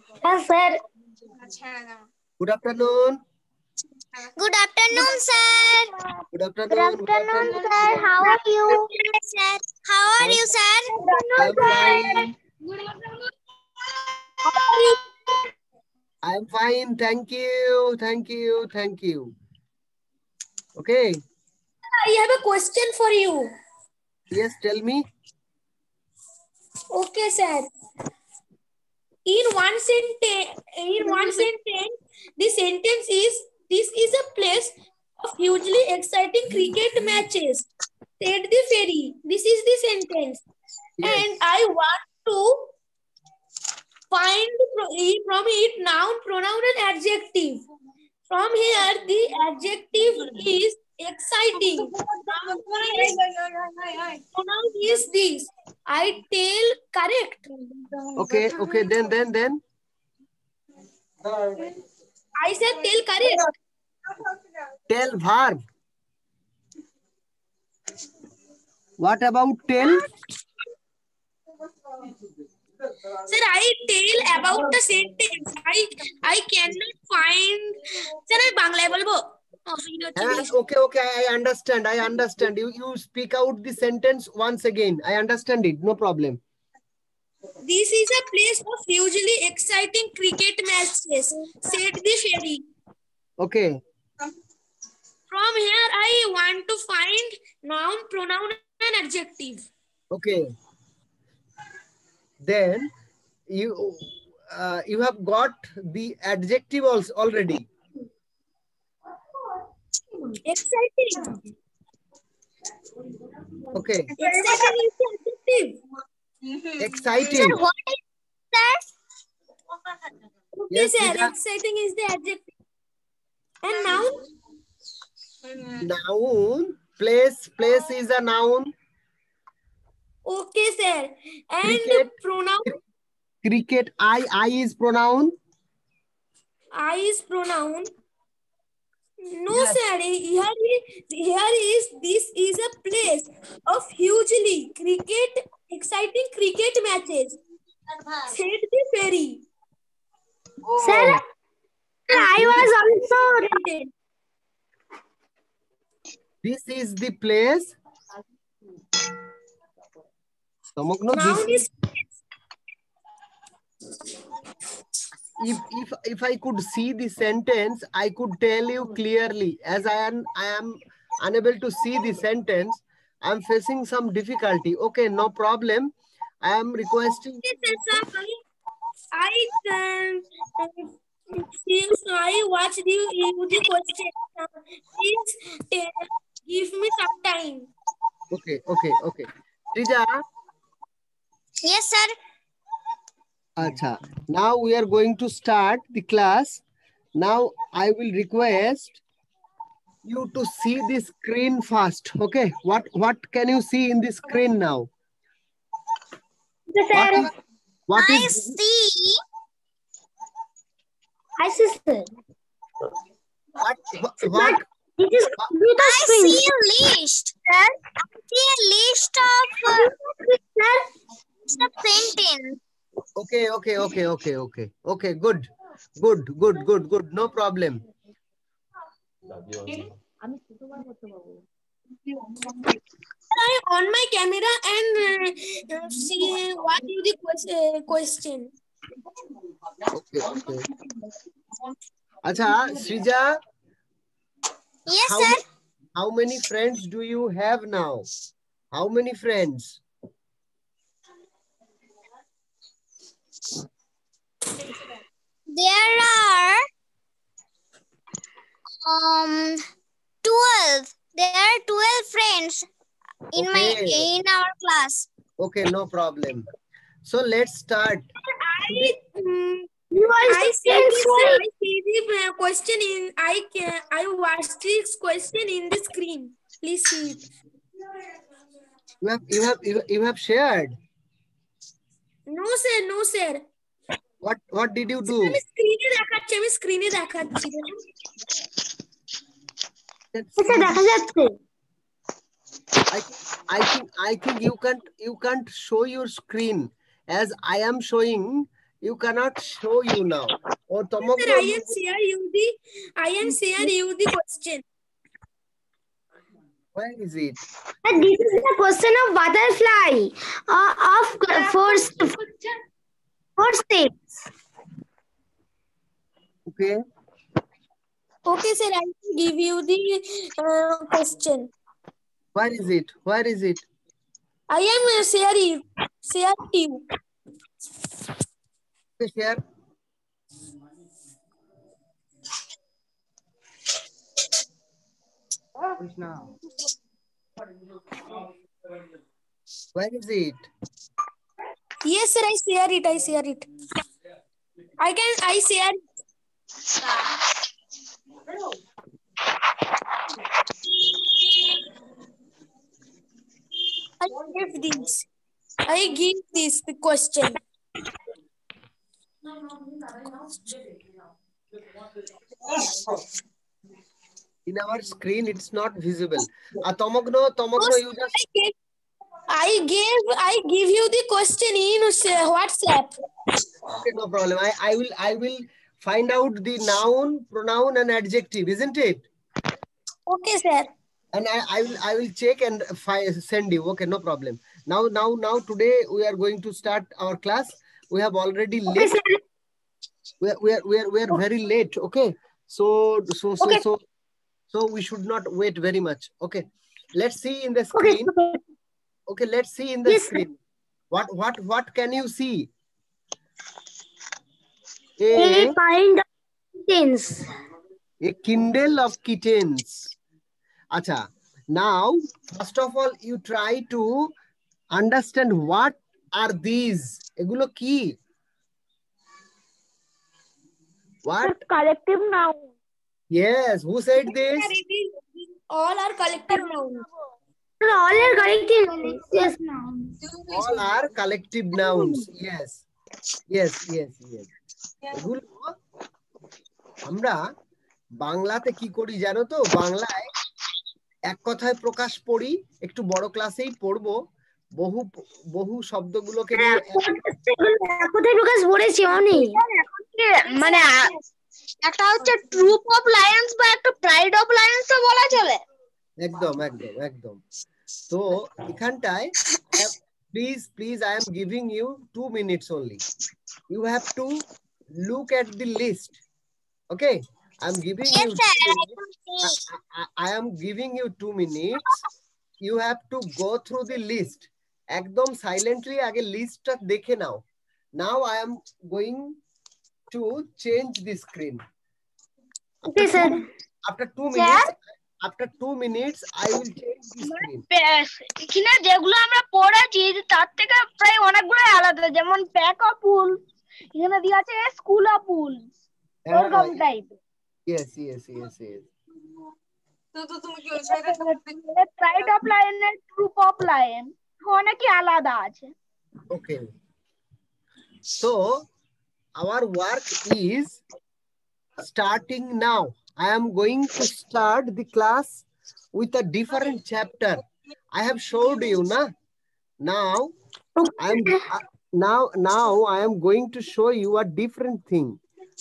Yes, sir. Good afternoon. Good afternoon, sir. Good afternoon. Good afternoon, sir. How are you? Sir, how are you, sir? I'm fine. I'm fine. Thank you. Thank you. Thank you. Okay. I have a question for you. Yes, tell me. Okay, sir. In one sentence, the sentence is, "This is a place of hugely exciting cricket matches," said the fairy. This is the sentence. Yes. And I want to find from it noun, pronoun, and adjective. From here, the adjective is exciting. Pronoun is this. I tell correct. Okay. Okay. Then. I said tell correct. Tell verb. What about tell? Sir, I tell about the sentence. I cannot find. Sir, I বাংলায় বলবো। অসুবিধা হচ্ছে বেশ। Okay. I understand. You speak out the sentence once again. I understand it. No problem. This is a place of hugely exciting cricket matches, said the fairy. Okay. From here, I want to find noun, pronoun, and adjective. Okay. Then you have got the adjective also already. Exciting. Okay. Exciting is the adjective. Exciting. Sir, what is that? Okay, Yes, sir. Rita. Exciting is the adjective. And noun? Noun. Place is a noun. Okay, sir. And Cricket. pronoun? Cricket. I is pronoun. I is pronoun. No, Yes. sir. Here is this is a place of hugely exciting cricket matches, said the fairy. Sir, I was also. This is the place. Noun is If I could see the sentence, I could tell you clearly. As I am unable to see the sentence, I am facing some difficulty. Okay, no problem. I am requesting. I watched the question. Please give me some time. Okay. Rija, Yes, sir. acha. Now we are going to start the class. Now I will request you to see the screen first. Okay, what can you see in the screen now? What I is see. I see, sir. what It is computer I screen. see a list. I see a list of sentence. Okay, good, no problem. I on my camera and see what is the question. Okay. Acha, Srija. Yes, sir. How many friends do you have now? How many friends? There are 12. There are 12 friends in our class. Okay, no problem. So let's start. I see the question in I watched this question in the screen. Please see it. You have shared. No, sir. What did you do? আমি স্ক্রিনে দেখাচ্ছি আচ্ছা দেখা যাচ্ছে I think you can't show your screen as I am showing. You cannot show you now. Or Sir, I am share you the question. Where is it? This is the question of butterfly of four steps. Okay. Okay, sir, I will give you the question. Where is it? Where is it? I am share you. Okay, share. Where is it? Yes, sir, I share it. I share it. I share it. I give this the question. In our screen, it's not visible. Tomogno, you just. I give you the question in WhatsApp. Okay, no problem. I will find out the noun, pronoun, and adjective, isn't it? Okay, sir. And I will check and send you. Okay, no problem. Now today we are going to start our class. We have already late. We are very late. Okay. So we should not wait very much. Okay. Let's see in the screen. Okay, let's see in the screen. What can you see? A kind of kittens. A kindle of kittens. Acha. Now, first of all, you try to understand what are these. Egulo ki? What? Collective noun. Yes. Who said this? All are collective nouns. All are collective nouns. Yes, nouns. All are collective nouns. Yes. এগুলো আমরা বাংলাতে কি করি জানো তো? বাংলায় এক কথায় প্রকাশ পড়ি, একটু বড় ক্লাসেই পড়বো, বহু শব্দগুলোকে নিয়ে এক কথায় প্রকাশ পড়েছি অনেক। মানে একটা হচ্ছে ট্রুপ অফ লায়ন্স বা একটা প্রাইড অফ লায়ন্সও বলা চলে। একদম। তো এখানটায় please I am giving you 2 minutes only. You have to look at the list. Okay, I'm giving you I am giving you 2 minutes. You have to go through the list. Ekdom silently আগে লিস্টটা দেখে নাও. Now I am going to change the screen. Okay, sir. After 2 minutes I will change the screen. এখানে যেগুলো আমরা পড়েছি তার থেকে প্রায় অনেকগুলো আলাদা, যেমন প্যাক অফ উলস, এখানে দেওয়া আছে স্কুল অফ উলস, এরকম টাইপ। Yes. তো তুমি কি ওই সাইডে প্রাইড অফ লায়ন এর ট্রুপ অফ লায়ন অনেকই আলাদা আছে। Okay, so our work is starting now. I am going to start the class with a different chapter. I have showed you now I am going to show you a different thing,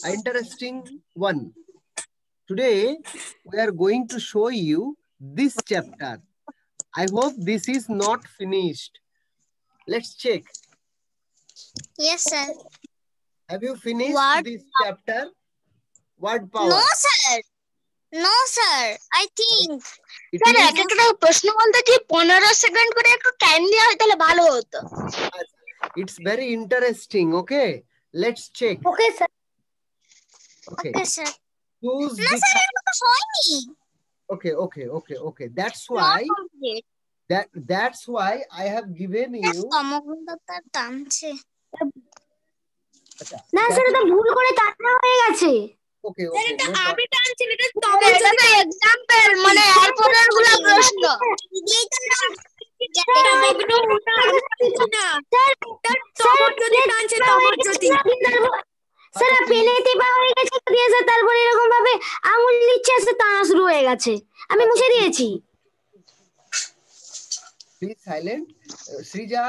an interesting one. Today we are going to show you this chapter. I hope this is not finished. Let's check. Yes, sir. Have you finished this chapter? Word power. No, sir. I think. Sir একটা প্রশ্ন বলতে যে 15 second করে একটু time দেওয়া হয় তাহলে ভালো হতো। It's very interesting. Okay, let's check. Okay, sir. Okay, sir. Choose না স্যার এটা তো হয়নি। Okay. That's why I have given you. না স্যার এটা ভুল করে টানা হয়ে গেছে। Okay. এটা আমি টানছি এটা তো এক্সাম্পল মানে এরপরেরগুলো প্রশ্ন। স্যার পেনে টিপা হয়ে গেছে দিয়েছে, তারপরে এরকম ভাবে আঙুল নিচ্ছে এসে টানা শুরু হয়ে গেছে, আমি মুছে দিয়েছি। Please silent. Srija,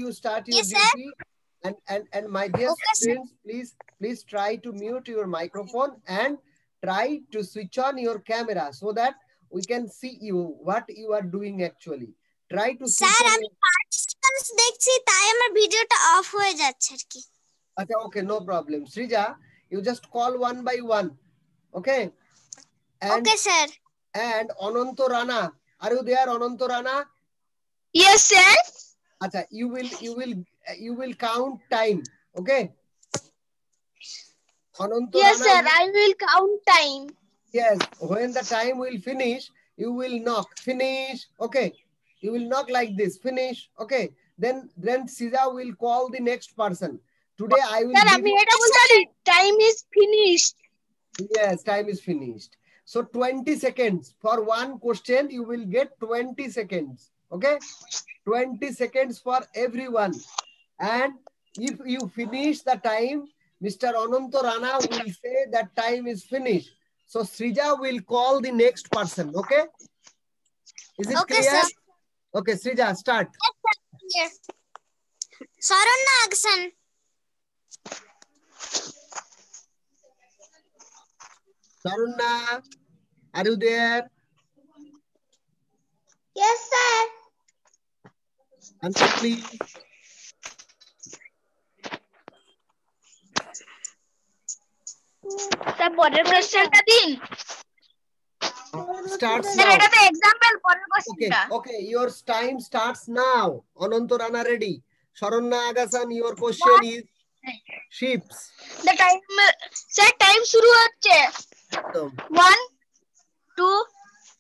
you start your duty. And my dear students, please try to mute your microphone and try to switch on your camera so that we can see you what you are doing actually. Try to switch sir on. আমি participants দেখছি তাই আমার ভিডিওটা of হয়ে যাচ্ছে আর কি Okay, okay, no problem. Srija, you just call one by one. Okay? And, okay sir and Ananto Rana. Are you there, Ananto Rana? Yes, sir. Acha, you will count time. Okay? Ananto Yes, Rana, sir. I will count time. yes, when the time will finish, you will knock. Finish. Okay. You will knock like this. Finish. Okay. Then Srija will call the next person. Today I will Sir, give আমি you. এটা বলতে পারি time is finished. Yes, time is finished. So 20 seconds for one question, you will get 20 seconds. Okay, 20 seconds for everyone. And if you finish the time, Mr. Ananto Rana will say that time is finished. So Srija will call the next person. Okay, is it Okay, clear? sir. Okay, Srija, start. Saranya action Sharuna, are you there? Yes, sir. Answer please. Sir পরের কোশ্চেনটা দিন Starts sir now. এটা তো example পরের Okay, কোশ্চেনটা okay. Your time starts now. Ananto Rana ready. Sharonna Agasan, your question is ships. the time sir time শুরু হচ্ছে 1 2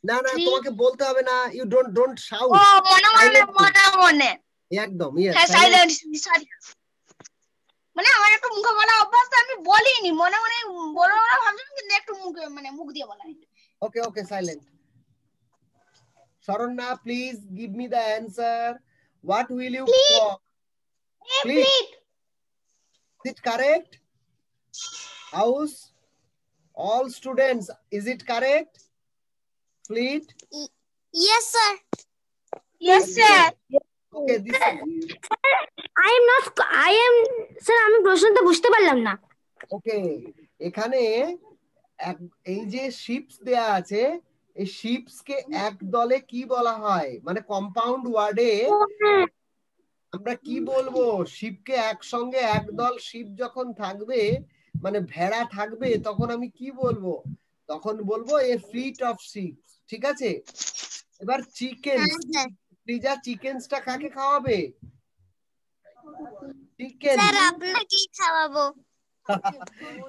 না না Three. তোমাকে বলতে হবে না, you don't shout. ও মনে Silently. একদম, yes. হ্যাঁ সাইলেন্ট সরি মানে আমার একটু মুখে বলা অভ্যাস তো আমি বলিনি মনে মনে বলবো না ভাবছিলাম কিন্তু একটু মুখে মানে মুখ দিয়ে বলা Okay, okay, silent. Sharonna, please give me the answer. What will you call? Fleet. Is it correct? House. All students, is it correct? Fleet. Yes, sir. yes sir Okay, this I am sir আমি প্রশ্নটা বুঝতে পারলাম না okay. এখানে এই যে ships দেয়া আছে, এই শিপস কে এক দলে কি বলা হয়, মানে কম্পাউন্ড ওয়ার্ডে আমরা কি বলবো? শিপকে একসঙ্গে একদল শিপ যখন থাকবে, মানে ভেড়া থাকবে, তখন আমি কি বলবো? তখন বলবো এ ফ্লিট অফ শিপস। ঠিক আছে, এবার চিকেনস, প্লিজা চিকেনসটা কাকে খাওয়াবে? চিকেন, স্যার আপনাকে খাওয়াবো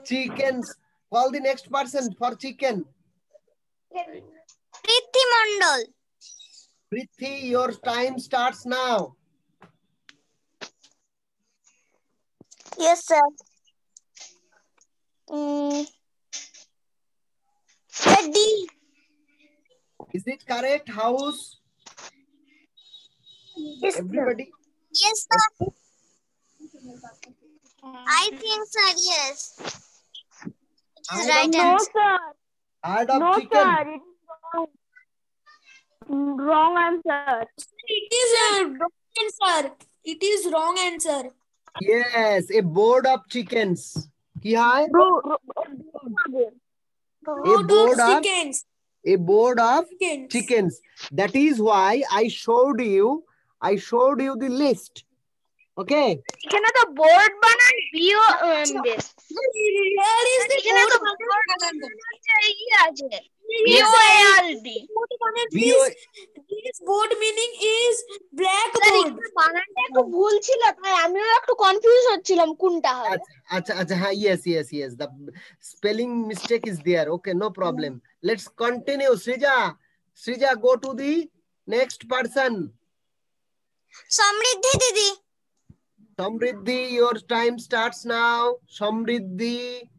chickens. Call the next person for chicken. Preity Mondal Prithi, your time starts now. Yes, sir. D. Is it correct? House? Yes, Everybody? Yes, sir. I think, sir, yes. It is right answer. Heart of chicken. Wrong answer. It is a wrong answer. It is wrong answer. Yes, a board of chickens. কি হয়? Brood of chickens. A board of chickens. That is why I showed you the list. Okay. এখানে তো board বানান B O বেস Here is the এখানে তো board board banana. ই আছে বিওএলডি This board meaning is sir blackboard. একটু বানানটা একটু ভুল ছিল তাই আমিও একটু কনফিউজ হচ্ছিলাম কোনটা হবে Acha, yes. The spelling mistake is there. Okay, no problem. Let's continue. Srija, go to the next person. সমৃদ্ধি দিদি Samriddhi, your time starts now. Samriddhi.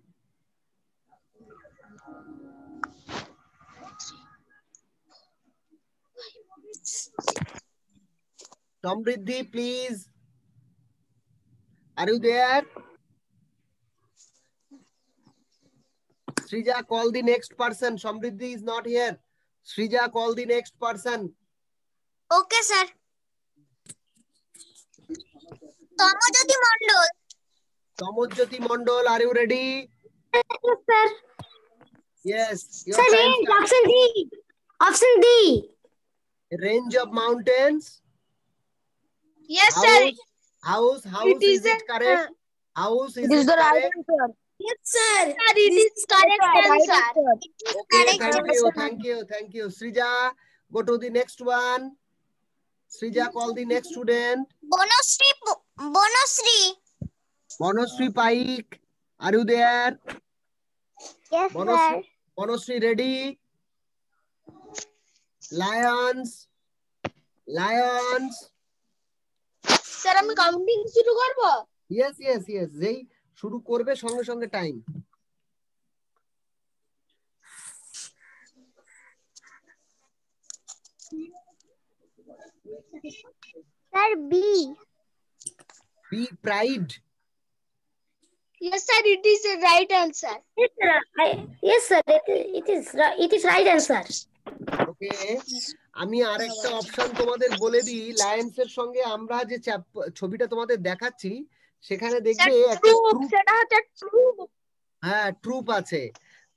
Samriddhi, please. Are you there? Srija, call the next person. Samriddhi is not here. Srija, call the next person. Okay sir Tamojyoti Mondal. Tamojjoti Mondol, are you ready? Yes, sir. Yes. Your Sir, time range, starts. option D. Option D. Range of mountains. Yes, sir. House is it correct? House is it correct? answer. Yes, sir. Sir, it is correct answer. Okay, Correct thank you. Srija, go to the next one. Srija, call the next student. Bonusri. Monosri Paik, are you there? Yes, Monosri, Monosri ready? Lions. Sir আমি counting শুরু করব? Yes. যেই শুরু করবে সঙ্গে সঙ্গে time. Sir, B. Be pride. Yes, sir, it is the right answer. Yes, sir. It is right answer. ওকে, আমি আরেকটা অপশন তোমাদের বলে দিই। লায়ন্স এর সঙ্গে আমরা যে ছবিটা তোমাদের দেখাচ্ছি সেখানে দেখবে একটা ট্রুপ, সেটা হচ্ছে ট্রুপ। হ্যাঁ ট্রুপ আছে,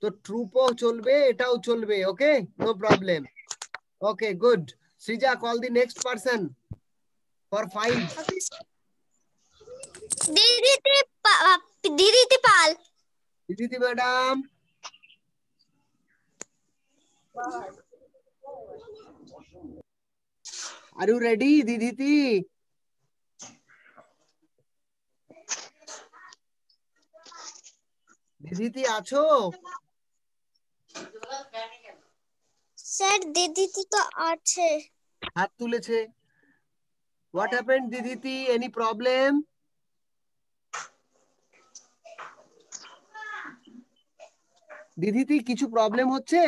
তো ট্রুপও চলবে এটাও চলবে। Okay, no problem. Okay, good. Srija, call the next person for 5। Diditi Pal. দিদি madam, are you ready? Diditi, Diditi আছো? স্যার দিদিতি তো আছে। হাত তুলেছে। What happened Diditi? Any problem? Diditi কিছু প্রবলেম হচ্ছে?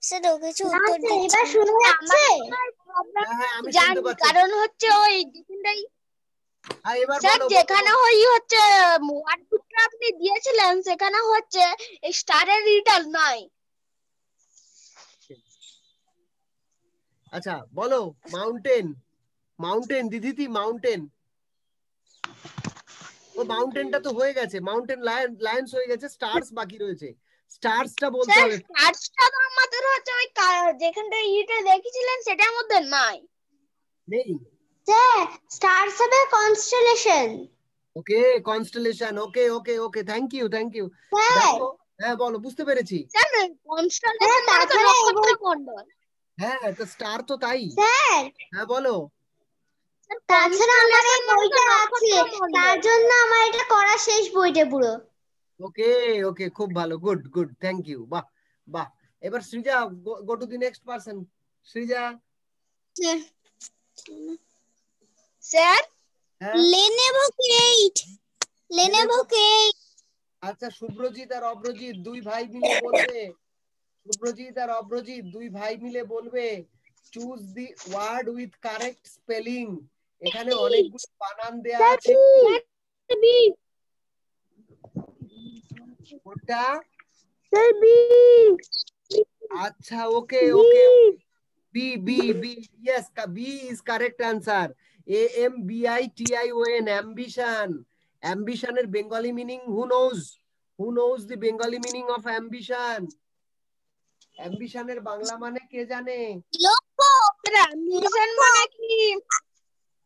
স্যার ও কিছু উত্তর দিচ্ছে। এবার শুনে যাচ্ছে? হ্যাঁ আমি শুনতে জানি, পাচ্ছি। কারণ হচ্ছে ওই যেখানটাই এবার স্যার বলো, যেখানে ওই হচ্ছে ওয়ার্ডটা আপনি দিয়েছিলেন সেখানে হচ্ছে স্টারের রিটার্ন নাই। আচ্ছা বলো। Mountain দিদিতি, mountain. ও মাউন্টেনটা তো হয়ে গেছে, মাউন্টেন লায়ন্স হয়ে গেছে, স্টারস বাকি রয়েছে। স্টারসটা বলতে স্যার হবে। স্টারটা তো আমাদের হচ্ছে ওই যেখানটা ইটা দেখিয়েছিলেন সেটার মধ্যে নাই। নেই? স্যার স্টারস হবে constellation. Okay, constellation. Okay, thank you. Sir দেখো, হ্যাঁ বলো, বুঝতে পেরেছি। স্যার কনস্টেলেশন মানে তো নক্ষত্রমণ্ডল। হ্যাঁ, তো স্টার তো তাই। স্যার হ্যাঁ বলো। তাছাড়া আমার এই বইটা আছে, তার জন্য আমার এটা করা শেষ বইটা পুরো। ওকে, খুব ভালো, গুড, থ্যাংক ইউ। বাহ। এবার Srija, go to the next person. Srija. Sir হ্যাঁ, লেনেভো কেইট। আচ্ছা, শুভ্রজিৎ আর অভ্রজিৎ দুই ভাই মিলে বলবে choose the word with correct spelling. এখানে অনেকগুলো বানান দেয়া আছে। কোনটা? আচ্ছা, okay. B, yes, B is correct answer. AMBITION, ambition এর Bengali meaning who knows the Bengali meaning of ambition? অ্যাম্বিশনের বাংলা মানে কে জানে? লক্ষ্য। অ্যাম্বিশন মানে কি?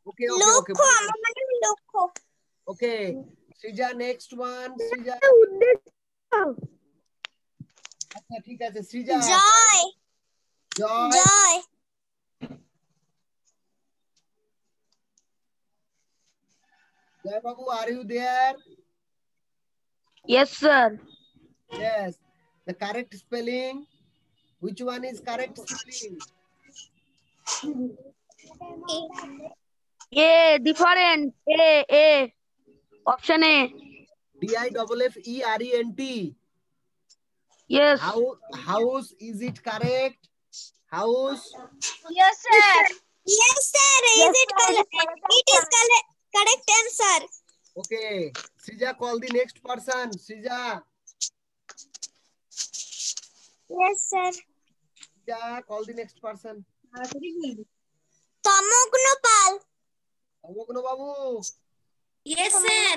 ওকে, লক্ষ্য আমার মানে লক্ষ্য। ওকে, সৃজা, নেক্সট ওয়ান। সৃজা, আচ্ছা ঠিক আছে। সৃজা, জয়। জয় বাবু, are you there? Yes, sir. Yes. The correct spelling. Which one is correct spelling? A different. A. Option A. DIFFERENT. Yes. House, is it correct? House. Yes, sir. Yes, sir. Is it correct? It is correct answer. Okay. Srija, call the next person. Srija. Yes, sir. Srija, call the next person. তমগ্ন Pal. অমগ্ন Babu Yes, sir.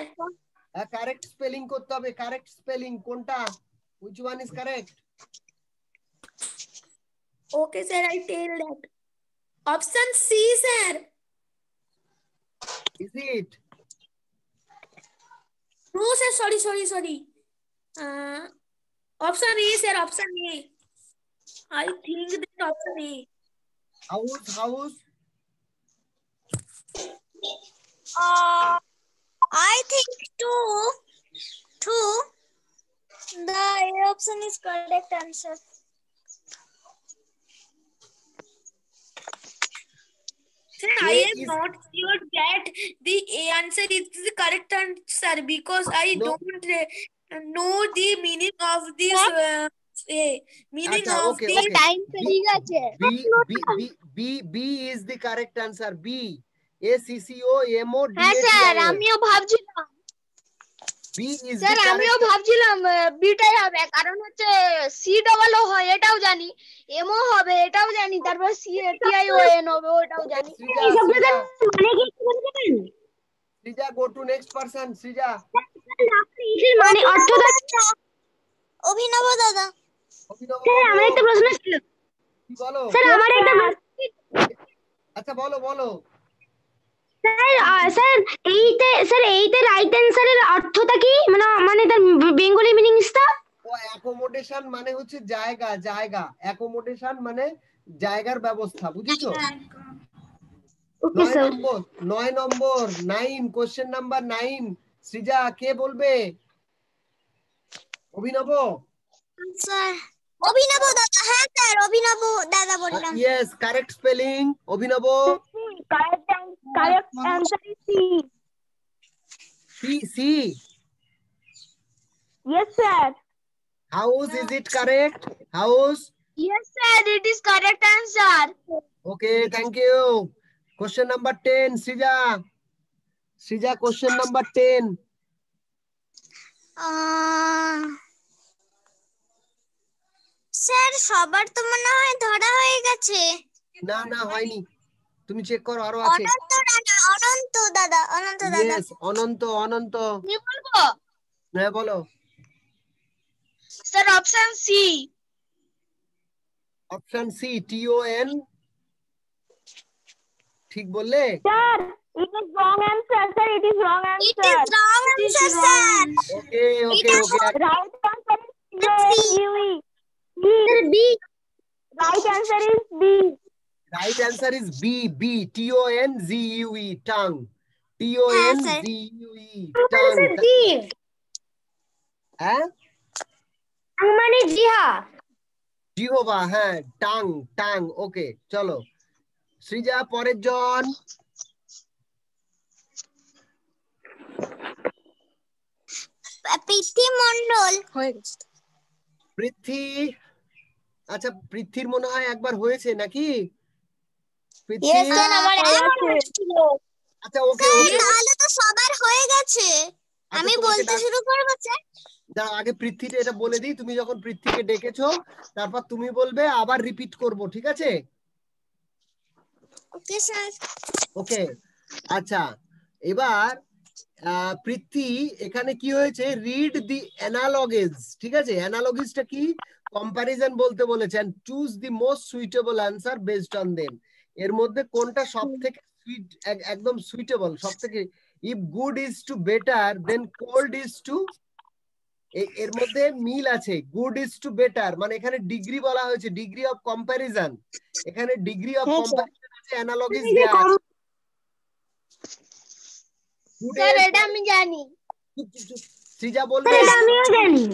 Correct spelling করতে হবে, correct spelling কোনটা, which one is correct? Okay, sir, I tell that. Option C, sir. Is it? No, sir, sorry. Option A, sir, option A. I think that option A. House? I think two. The A option is correct answer. Sir, I am not sure that the A answer is the correct answer because I No. don't know the meaning of this meaning Acha, of okay, the okay. Time পেরিয়ে গেছে। B is the correct answer. B. ACCOMODATION. হ্যাঁ sir আমিও ভাবছিলাম B is sir the আমিও correct. ভাবছিলাম বিটাই হবে কারণ হচ্ছে সি ডবল ও হয় এটাও জানি এমও হবে এটাও জানি তারপর সি টিআই ও এন হবে ওটাও Okay, জানি Srija, এই শব্দটার Srija, মানে কি একটু বলতে পারেন? Srija, go to next person. Srija, এর মানে অর্থটা অভিনব দাদা। অভিনব স্যার আমার বাবু, একটা প্রশ্ন ছিল। কি বলো? স্যার আমার একটা প্রশ্ন আচ্ছা বলো। স্যার এইতে রাইট অ্যান্সারের অর্থটা কি, মানে তার বেঙ্গলি মিনিংসটা? ও অ্যাকোমোডেশন মানে হচ্ছে জায়গা। অ্যাকোমোডেশন মানে জায়গার ব্যবস্থা, বুঝেছো? Okay sir. 9 নম্বর 9, কোশ্চেন নাম্বার 9। সৃজা কে বলবে? অভিনব? স্যার অভিনব দাদা। হ্যাঁ স্যার অভিনব দাদা বললাম। Yes, correct spelling Abhinav. Correct answer is C C. Yes sir house, is it correct? House? Yes sir it is correct answer okay, thank you. Question number 10, Srija question number 10। Sir সবার তো মনে হয় ধরা হয়ে গেছে। না হয়নি, তুমি চেক করো, আরো আছে। অনন্ত দাদা। ইয়েস, অনন্ত। কি বলবো হ্যাঁ বলো। Sir option C option C, TON, ঠিক বললে? Sir it is wrong answer sir it is wrong It is wrong answer, sir. Okay. Right answer It's is B. Right answer is B Right answer is B. TONGUE, tongue. TONGUE, tongue. জি। হ্যাঁ, মানে জিহা। জিহবা, হ্যাঁ, tongue. ওকে, চলো সৃজা, পরের জন। প্রীতি মণ্ডল। পৃথ্বী। আচ্ছা, পৃথ্বীর মনে হয় একবার হয়েছে নাকি? পৃথ্বী, Yes, sir, আমার ছিল। আচ্ছা ওকে। তাহলে তো সবার হয়ে গেছে। আমি বলতে শুরু করব স্যার। দাঁড়াও, আগে পৃথ্বীটা এটা বলে দিই। তুমি যখন পৃথ্বীকে ডেকেছো তারপর তুমি বলবে, আবার রিপিট করব, ঠিক আছে? Okay sir. ওকে, আচ্ছা এবার পৃথ্বী, এখানে কি হয়েছে, রিড দি অ্যানালগেজ, ঠিক আছে? অ্যানালগেজটা কি? কম্প্যারিজন বলতে বলেছেন। Choose the most suitable answer based on them. এর মধ্যে কোনটা সবথেকে একদম সুইটেবল, সবথেকে? If good is to better, then cold is to, এর মধ্যে মিল আছে। গুড ইজ টু বেটার মানে এখানে ডিগ্রি বলা হয়েছে, ডিগ্রি অফ কম্প্যারিজন। এখানে ডিগ্রি অফ কম্প্যারিজন আছে, অ্যানালগিস দেয়া আছে। স্যার এটা আমি জানি সৃজা বলবে। এটা আমিও জানি।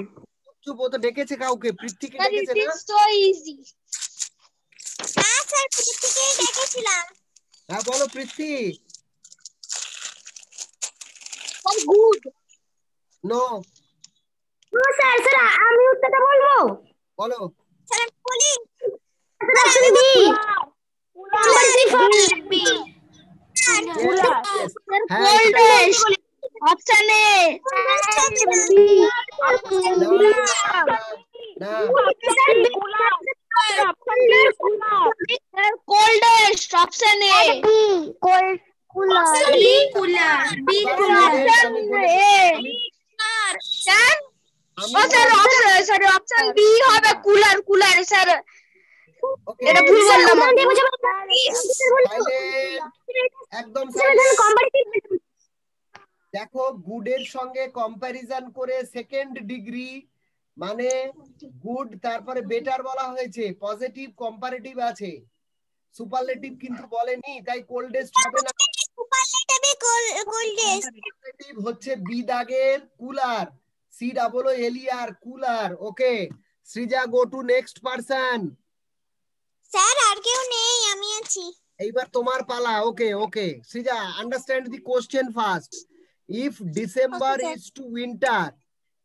চুপ, ও তো ডেকেছে কাউকে, পৃথ্বীকে স্যার ডেকেছে ইট না? ইজ সো ইজি হ্যাঁ স্যার প্রীতিকে ডেকেছিলাম। হ্যাঁ বলো Prithvi. Good no. No sir আমি উত্তরটা বলবো। বলো। স্যার বলি। Option B. B. Option A coldest option A Option B, cooler. B, One cooler. minute, আমি বলে- আমি- স্যার আমি ও স্যার অপশন বি হবে কুলার কুলার স্যার ওকে এটা ভুল স্যার বললাম উদাহরণ আমি। দিয়ে বোঝাবেন সাইলেন্ট, একদম স্যার সাইলেন্ট। কম্পারেটিভ দেখো গুডের সঙ্গে কম্প্যারিজন করে সেকেন্ড ডিগ্রি মানে গুড তারপরে বেটার বলা হয়েছে, পজিটিভ কম্পারেটিভ আছে, সুপারলেটিভ কিন্তু বলেনি, তাই কোল্ডেস্ট হবে না। সুপারলেটিভে কোল্ডেস্ট। সুপারলেটিভ হচ্ছে বি দাগের cooler, C double O L E R cooler. Okay Srija, go to next person. Sir আর কেউ নেই, আমি আছি। এইবার তোমার পালা। Okay okay Srija, understand the question first. If December Okay, sir. Is to winter,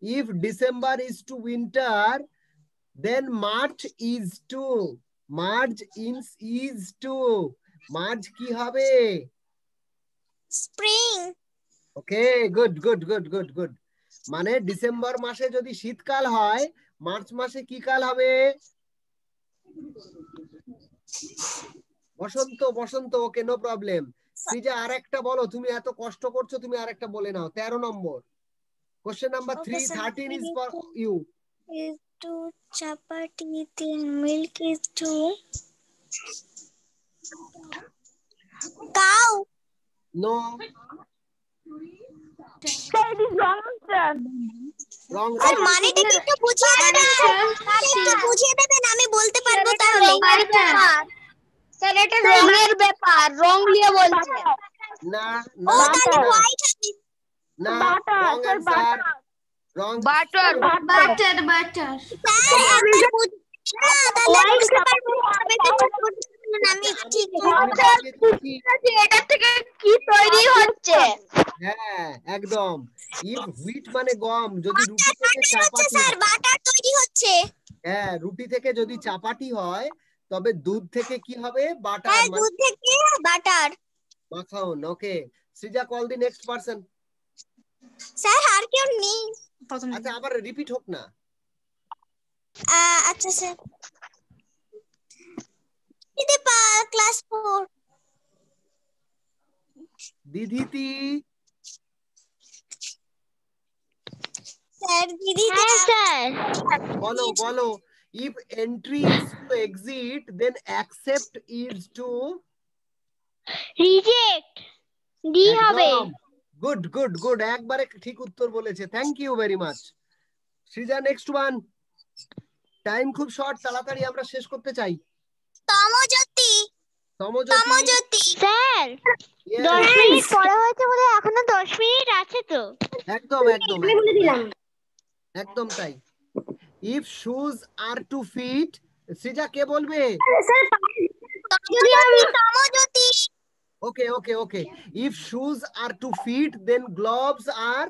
if December is to winter, then March is to March কি হবে? Spring. Okay good good good good good. মানে ডিসেম্বর মাসে যদি শীতকাল হয়, March মাসে কি কাল হবে? বসন্ত। বসন্ত। ওকে নো প্রবলেম। সৃজা আরেকটা বলো, তুমি এত কষ্ট করছো, তুমি আরেকটা বলে নাও। 13 নম্বর question number Okay, 3, sir. 13 is for you. Is to chapati in milk is to cow. No, wrong. Sir মানেটা কি একটু বুঝিয়ে দেবেন? একটু বুঝিয়ে দেবেন, আমি বলতে পারবো তাহলে। স্যার এটা রঙের ব্যাপার, রং নিয়ে বলছে। না ও না তাহলে না, হোয়াইট হবে। না wrong answer, wrong. Butter Butter, butter. Sir একবার না তাহলে আমি বুঝতে পারবো। তবে তো ঠিক করতে পারবেন, আমি ঠিক আমি বুঝিয়ে দিচ্ছি। এটা থেকে কি তৈরি হচ্ছে? হ্যাঁ একদম। ইফ হুইট মানে গম, যদি রুটি থেকে হচ্ছে চাপাটি স্যার, হয়, বাটার তৈরি হচ্ছে। হ্যাঁ রুটি থেকে যদি চাপাটি হয়, তবে দুধ থেকে কি হবে? বাটার হ্যাঁ, মানে দুধ থেকে বাটার। মাখন। Okay Srija, call the next person. Sir আর কেউ নেই। আচ্ছা আবার রিপিট হোক না। আচ্ছা স্যার। দিদি ক্লাস 4। দিদিতি, স্যার দিদি। হ্যাঁ স্যার বলো বলো। If entry is to exit, then accept is to reject D হবে। গুড গুড গুড, একবারে ঠিক উত্তর বলেছে। Thank you very much Srija. Next one. Time খুব শর্ট, তাড়াতাড়ি আমরা শেষ করতে চাই। Tamajyoti. Samajyoti, Tamajyoti. Sir yes, 10 minute পরে হয়েছে বলে এখনো 10 মিনিট আছে তো। একদম একদম আমি বলে দিলাম। একদম তাই। If shoes are to feet, Srija কে বলবে? স্যার যদি আমি Tamojyoti. Okay okay okay. If shoes are to feet, then gloves are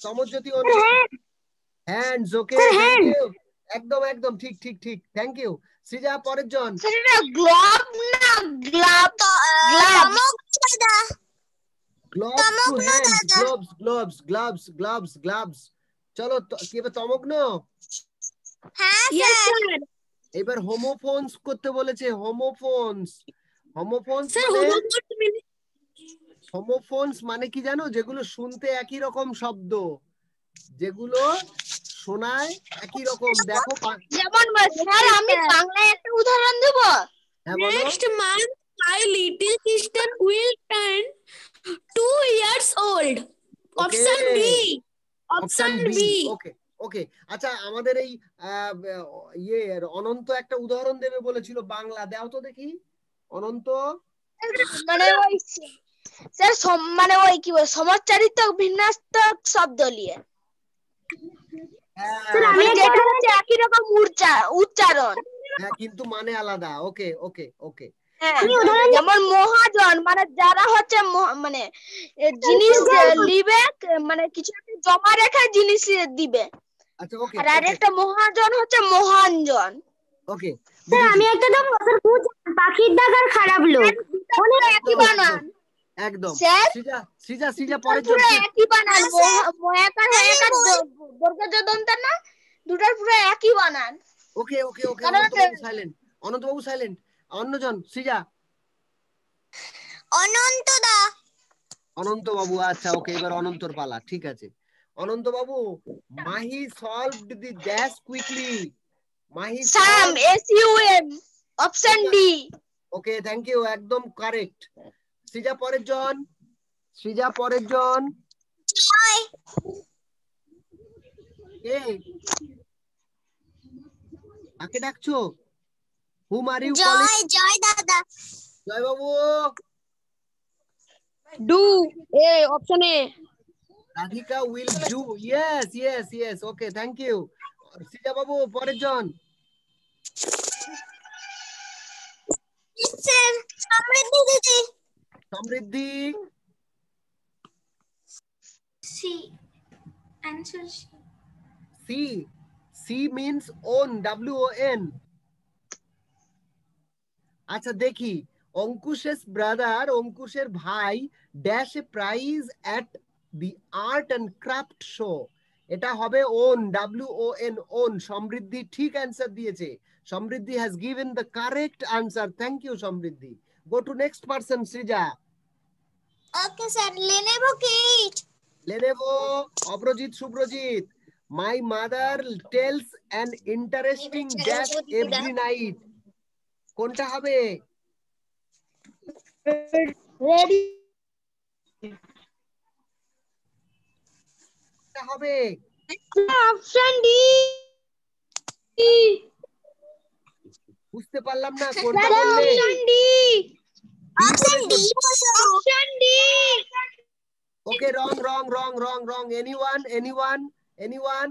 সমজ্যোতি only hands. Okay thank you. একদম একদম ঠিক ঠিক ঠিক, থ্যাংক ইউ সৃজা। পরের জন। স্যার এটা গ্লোভ না গ্লাভ? দাদা। গ্লোভস টু তমগ্ন হ্যান্ডস, দাদা। Gloves gloves gloves gloves gloves. চলো কি হবে? তমগ্ন। হ্যাঁ স্যার। এবার হোমোফোনস করতে বলেছে। হোমোফোনস। হোমোফোনস স্যার মানে হোমোফোনস মানে কি জানো? যেগুলো শুনতে একই রকম শব্দ, যেগুলো শোনায় একই রকম। দেখো যেমন স্যার আমি বাংলায় একটা উদাহরণ দেব। হ্যাঁ বলো। next month my little sister will turn 2 years old. Option B. Option B. ওকে ওকে। আচ্ছা আমাদের এই ইয়ে অনন্ত একটা উদাহরণ দেবে বলেছিল, বাংলা দাও তো দেখি। অনন্ত মানে ওই স্যার মানে ওই কি বলে সমাজচারিত ভিন্নাস্তক শব্দ নিয়ে। মানে যেটা হচ্ছে একই রকম উচ্চারণ, হ্যাঁ কিন্তু মানে আলাদা। ওকে ওকে ওকে। হ্যাঁ যেমন মহাজন মানে যারা হচ্ছে মানে জিনিস নিবে, মানে কিছু একটা জমা রেখে জিনিস দিবে। আচ্ছা ওকে আর আরেকটা মহাজন হচ্ছে মহানজন। ওকে। স্যার আমি একটা দেবো। স্যার পাখির ডাকার খারাপ লোক একই বানান একদম। স্যার সৃজা সৃজা সৃজা পরের জন। পুরো একই বানান, ময়াকার হয়াকার দর্গজ দন্তার না, দুটার পুরো একই বানান। ওকে ওকে ওকে। কারণ অনন্তবাবু সাইলেন্ট, অনন্তবাবু সাইলেন্ট। অন্যজন সৃজা। অনন্ত দা। অনন্ত বাবু, আচ্ছা ওকে, এবার অনন্তর পালা, ঠিক আছে। অনন্ত বাবু, Mahi solved the dash quickly. Mahi sum, SUM, option D. Okay, thank you, একদম কারেক্ট। সৃজা পরের জন, সৃজা পরের জন। জয়। কে কাকে ডাকছো? হুম আর ইউ কলিং? জয়, জয় দাদা। জয় বাবু। Do, a option A. Radhika will do, yes yes yes, okay thank you. Srija বাবু পরের জন। স্যার, সমৃদ্ধি দিদি। Samriddhi. C, answer C. C, C means won, WON। আচ্ছা দেখি, অঙ্কুশের ব্রাদার, অঙ্কুশের ভাই dash a prize at the art and craft show. এটা হবে ওন, WON, ওন। সমৃদ্ধি ঠিক অ্যান্সার দিয়েছে। Samriddhi has given the correct answer, thank you Samriddhi. Go to next person, Srija. Okay sir, লেনেভো কিট। লেনেভো, Aparajit Subhrajit. My mother tells an interesting dash every night. কোনটা হবে? Ready. কোনটা হবে? Option D. বুঝতে পারলাম না কোনটা বললে। Option D. Option D. Option D. Okay, wrong wrong wrong wrong wrong. Anyone anyone anyone?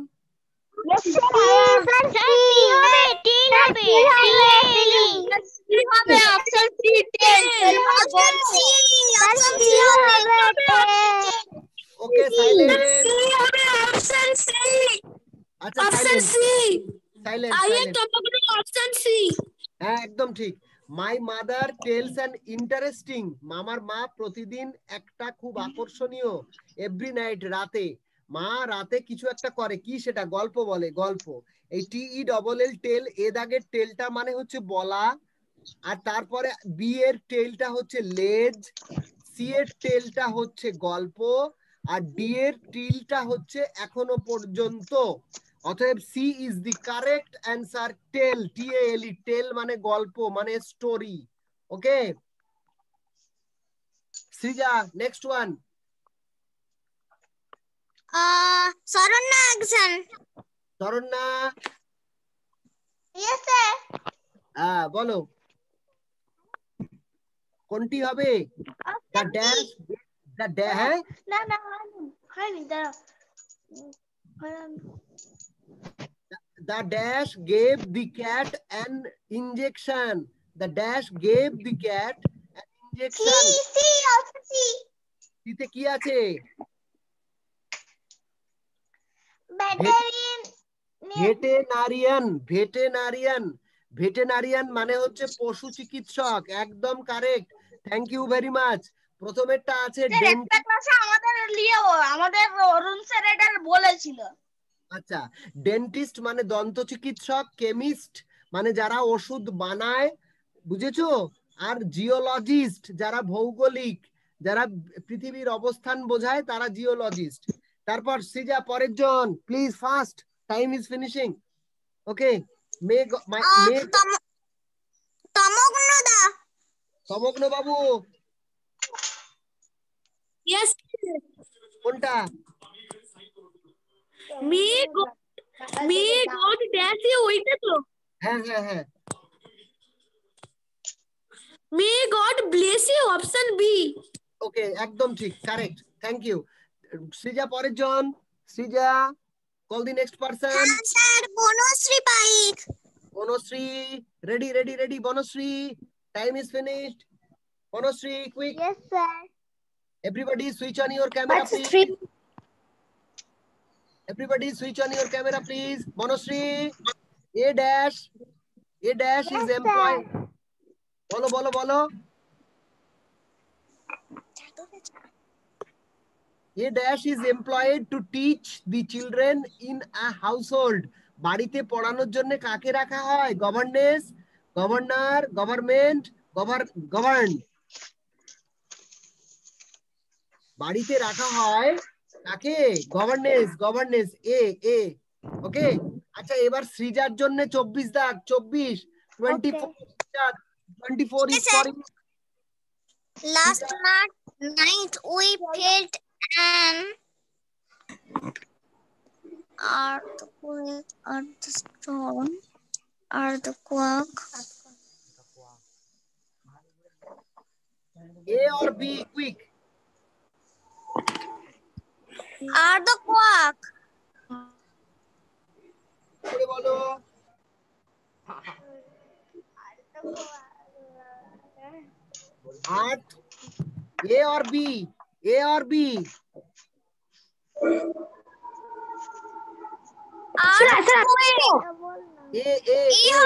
Option C, tell. Option C, option C হবে। Okay, silent. Option C. আচ্ছা অপশন সাইলেন্ট সি। সাইলেন্ট আইয়ে silent. তোমাকে option C. হ্যাঁ একদম ঠিক। My mother tells an interesting, মামার মা প্রতিদিন একটা খুব আকর্ষণীয়, এভরি নাইট, রাতে। মা রাতে কিছু একটা করে, কি সেটা? গল্প বলে, গল্প। এই TELL, টেল, এ দাগের টেলটা মানে হচ্ছে বলা, আর তারপরে বি এর টেলটা হচ্ছে লেজ, সি এর টেলটা হচ্ছে গল্প, আর ডি এর টিলটা হচ্ছে এখনো পর্যন্ত। অতএব C is the correct answer. Tell, TALE, tell মানে গল্প, মানে story. Okay Srija, next one. Saranya action. Saranya, yes sir. হ্যাঁ বলো কোনটি হবে? দ্য ড্যাশ, হ্যাঁ না না, হয়নি, দাঁড়াও। the dash gave the cat an injection. The dash gave the cat an injection. C, option C. এতে কি আছে? ব্যাটারিয়ান। Veterinarian, veterinarian. ভেটেনারিয়ান মানে হচ্ছে পশু চিকিৎসক, একদম correct, thank you very much. প্রথমেরটা আছে একটা ডেন্টিস্ট। ক্লাসে আমাদের অরুণ স্যার এটা বলেছিল। আচ্ছা, ডেন্টিস্ট মানে দন্ত চিকিৎসক, কেমিস্ট মানে যারা ওষুধ বানায়, বুঝেছো? আর জিওলজিস্ট যারা ভৌগোলিক, যারা পৃথিবীর অবস্থান বোঝায়, তারা জিওলজিস্ট। তারপর সৃজা পরের জন, please fast, time is finishing. Okay, Tamagna দা। সমগ্ন বাবু ইয়েস। কোনটা? মে গড ড্যাশ এ, ওইটা তো। হ্যাঁ হ্যাঁ হ্যাঁ, may God bless you, option B. Okay একদম ঠিক, কারেক্ট, থ্যাংক ইউ। সৃজা পরের জন, Srija call the next person. হ্যাঁ sir, Banashree Paik. Banashree, ready ready ready. Banashree, time is finished. Banasree, quick, yes sir. everybody switch on your camera please. Everybody switch on your camera please. Bonusri, A dash is employed. Bolo bolo bolo. A dash is employed to teach the children in a household. বাড়িতে পড়ানোর জন্য কাকে রাখা হয়? Governess, governor, government, govern. বাড়িতে রাখা হয় কাকে? Governance, governance A A okay. আচ্ছা এবার সৃজার জন্য 24 দাগ, 24 24 24 is for you. Last night we felt an earthquake at the storm earthquake. A or B, quick. Earthquake. করে বলো। Earth, A or B? A or B? A, A, A.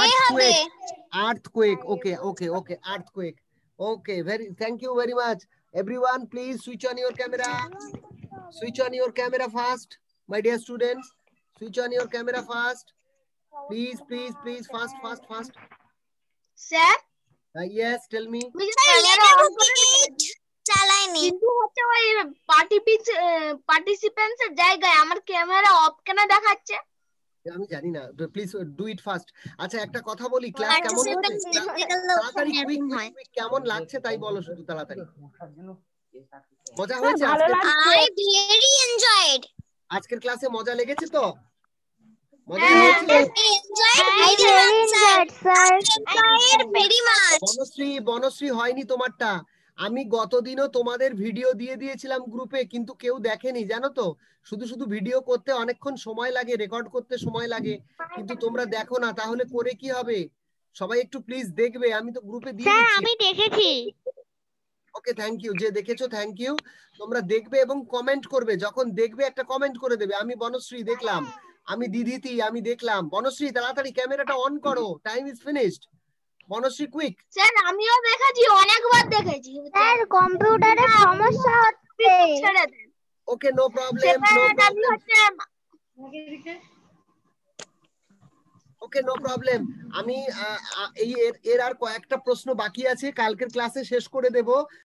Earthquake. Earthquake. Okay, okay, okay. Earthquake. Okay, thank you very much. Everyone, please switch on your camera. Switch on your camera fast, my dear students. Switch on your camera fast. Please, please, please, fast, fast, fast. Sir Yes, tell me. Camera on করে চালাইনি। কিন্তু হচ্ছে ওই participants এর জায়গায় আমার camera off কেন দেখাচ্ছে? আমি জানি না, প্লিজ ডু ইট ফাস্ট। আচ্ছা একটা কথা বলি, ক্লাস কেমন হচ্ছে? তাড়াতাড়ি কুইক কুইক, কেমন লাগছে তাই বলো শুধু তাড়াতাড়ি। মজা হয়েছে আজকে? I very enjoyed. আজকের ক্লাসে মজা লেগেছে তো? মজা হ্যাঁ, হয়েছে? Very much. বনশ্রী হয়নি তোমারটা। আমি গতদিনও তোমাদের ভিডিও দিয়ে দিয়েছিলাম গ্রুপে, কিন্তু কেউ দেখেনি জানো তো। শুধু শুধু ভিডিও করতে অনেকক্ষণ সময় লাগে, রেকর্ড করতে সময় লাগে, কিন্তু তোমরা দেখো না, তাহলে করে কি হবে? সবাই একটু প্লিজ দেখবে, আমি তো গ্রুপে দিয়ে দিচ্ছি। আমি দেখেছি। ওকে, থ্যাংক ইউ, যে দেখেছো থ্যাংক ইউ। তোমরা দেখবে এবং কমেন্ট করবে, যখন দেখবে একটা কমেন্ট করে দেবে, আমি বনশ্রী দেখলাম, আমি দিদিতি আমি দেখলাম। বনশ্রী তাড়াতাড়ি ক্যামেরাটা অন করো, time is finished. Banasree quick. Sir আমিও দেখেছি, অনেকবার দেখেছি। স্যার কম্পিউটারে সমস্যা হচ্ছে। ছেড়ে দেন। Okay, no problem, no separate আমি প্রবলেম। হচ্ছে ওকে, নো প্রবলেম। আমি এই এর আর কয়েকটা প্রশ্ন বাকি আছে, কালকের ক্লাসে শেষ করে দেব।